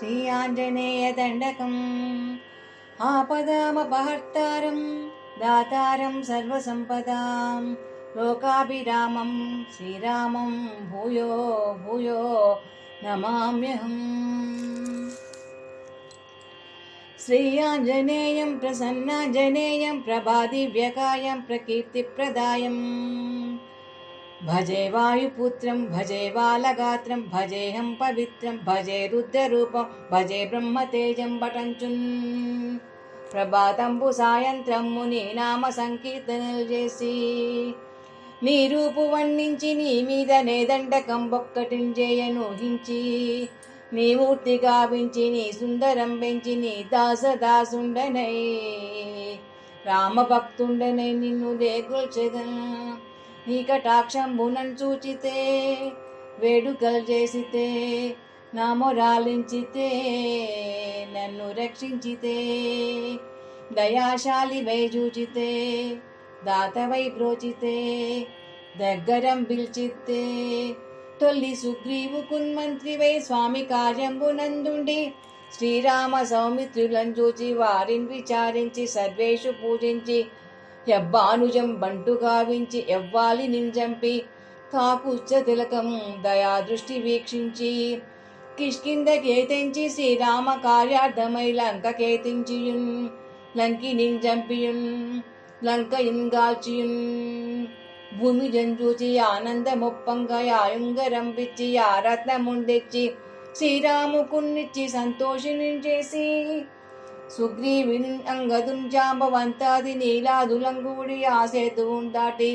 శ్రీ ఆంజనేయ దండకం ఆపదామపహర్తారం దాతారం సర్వసంపదాం లోకాభిరామం శ్రీరామం భూయో భూయో నమామ్యహం. శ్రీ ఆంజనేయం ప్రసన్నాంజనేయం ప్రభాదివ్యకాయం ప్రకీర్తిప్రదాయం భజే వాయుపుత్రం భజే బాలగాత్రం భజేహం పవిత్రం భజే రుద్రరూపం భజే బ్రహ్మతేజం పటంచున్ ప్రభాతంబు సాయంత్రము నీ నామ సంకీర్తనలు చేసి నీ రూపు వర్ణించి నీ మీద నే దండకం ఒక్కటించేయనూహించి నీ మూర్తి గావించి నీ సుందరం పెంచి నీ దాసదాసుండనై రామభక్తుండనై నిన్ను దేగుల్చెదన్. నీ కటాక్షంబునన్ చూచితే వేడుకలు చేసితే నా మొరాలించితే నన్ను రక్షించితే దయాశాలి వై చూచితే దాతవై బ్రోచితే దగ్గరం పిలిచితే తొల్లి సుగ్రీవు కున్మంత్రి వై స్వామి కార్యంబునందుండి శ్రీరామ సౌమిత్రులను చూచి వారిని విచారించి సర్వేషు పూజించి యబ్బానుజం బంటు గావించి ఎవ్వాలి నింజంపి కాకుచ్చ తిలకం దయాదృష్టి వీక్షించి కిష్కిందకేతించి శ్రీరామ కార్యార్థమై లంకకేతించియున్ లంకి నింజంపియున్ లంకయున్ గాల్చియున్ భూమి జంజూచి ఆనందమొప్పంగా యాయుంగరం పిచ్చి యారత్నముండెచ్చి శ్రీరాముకున్నిచ్చి సంతోషిని చేసి సుగ్రీవిని అంగదున్ జాంబవంతాది నీలాదులంగూడి ఆసేతువున్ దాటి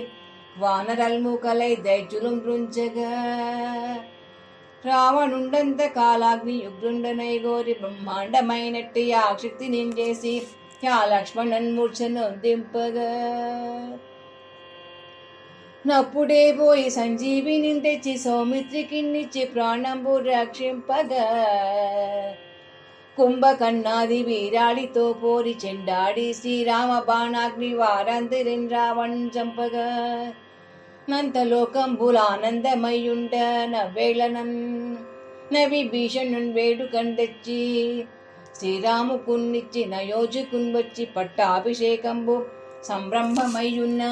వానరల్ముకలై దైత్యులం దృంచగా రావణుండంత కాలాగ్ని యుగ్రుండనై గోరి బ్రహ్మాండమైనట్టి ఆశక్తి నించేసి యా లక్ష్మణన్ మూర్ఛను దింపగా నప్పుడే పోయి సంజీవిని తెచ్చి సౌమిత్రికిన్నిచ్చి ప్రాణంబు రక్షింపగా కుంభకర్ణాది వీరాడితో పోరి చెండాడి శ్రీరామ బాణాగ్ని వారందరిన్ రావణ్ చంపగా నంతలోకంబులానందమయ్యుండ నవ్వేళనన్ నవి భీషణున్ వేడుకన్ తెచ్చి శ్రీరాముకున్నిచ్చి నయోజుకున్ వచ్చి పట్టాభిషేకంబు సంభ్రమమయ్యున్న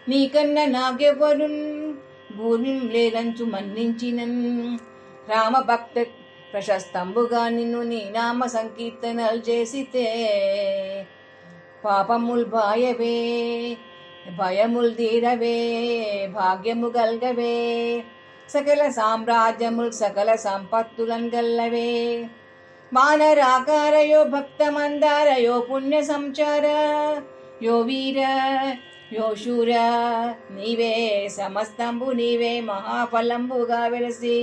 నీకన్న నాకెవ్వరున్ భూమిం లేరంచు మన్నించినన్ రామభక్త ప్రశస్తంబుగా నిన్ను నీ నామ సంకీర్తనలు చేసితే పాపముల్ బాయవే భయముల్ తీరవే భాగ్యము గల్గవే సకల సామ్రాజ్యముల్ సకల సంపత్తులను గల్లవే వానరాకారయో భక్తమందారయో పుణ్య సంచార యో వీర యో శూర నీవే సమస్తంబు నీవే మహాఫలంబుగా వెలసి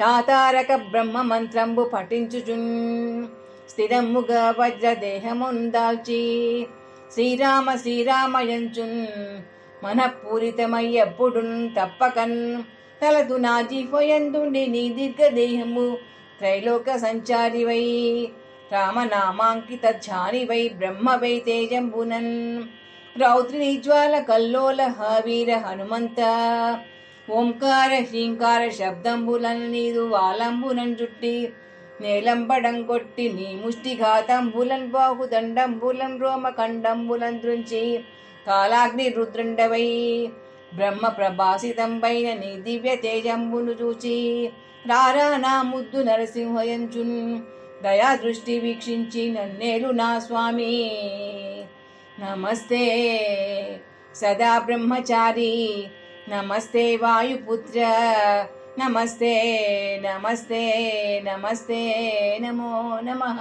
యాతారక బ్రహ్మ మంత్రంబు పఠించుచున్ స్థిరముగా వజ్రదేహముందాల్చి శ్రీరామ శ్రీరామయంచున్ మనఃపూరితమయ్యప్పుడున్ తప్పకన్ తలదు నా జీవయందుండి నీ దీర్ఘదేహము త్రైలోక సంచారివై రామనామాంకిత ఝానివై బ్రహ్మవై తేజంబునన్ రౌద్రి జ్వాల కల్లోల వీర హనుమంత ఓంకార హ్రీంకార శబ్దంబులన్ నీదు వాలంబునన్ జుట్టి నేలంబడం కొట్టి నీ ముష్టిఘాతంబులన్ బాహుదండంబులన్ రోమఖండంబులన్ దృంచి కాలాగ్ని రుద్రండవై బ్రహ్మ ప్రభాసితం పైన నీ దివ్య తేజంబును చూచి రారా నా ముద్దు నరసింహయంచున్ దయా దృష్టి వీక్షించి నన్నేలు నా స్వామి. నమస్తే సదా బ్రహ్మచారి నమస్తే వాయుపుత్ర నమస్తే నమస్తే నమస్తే నమో నమః.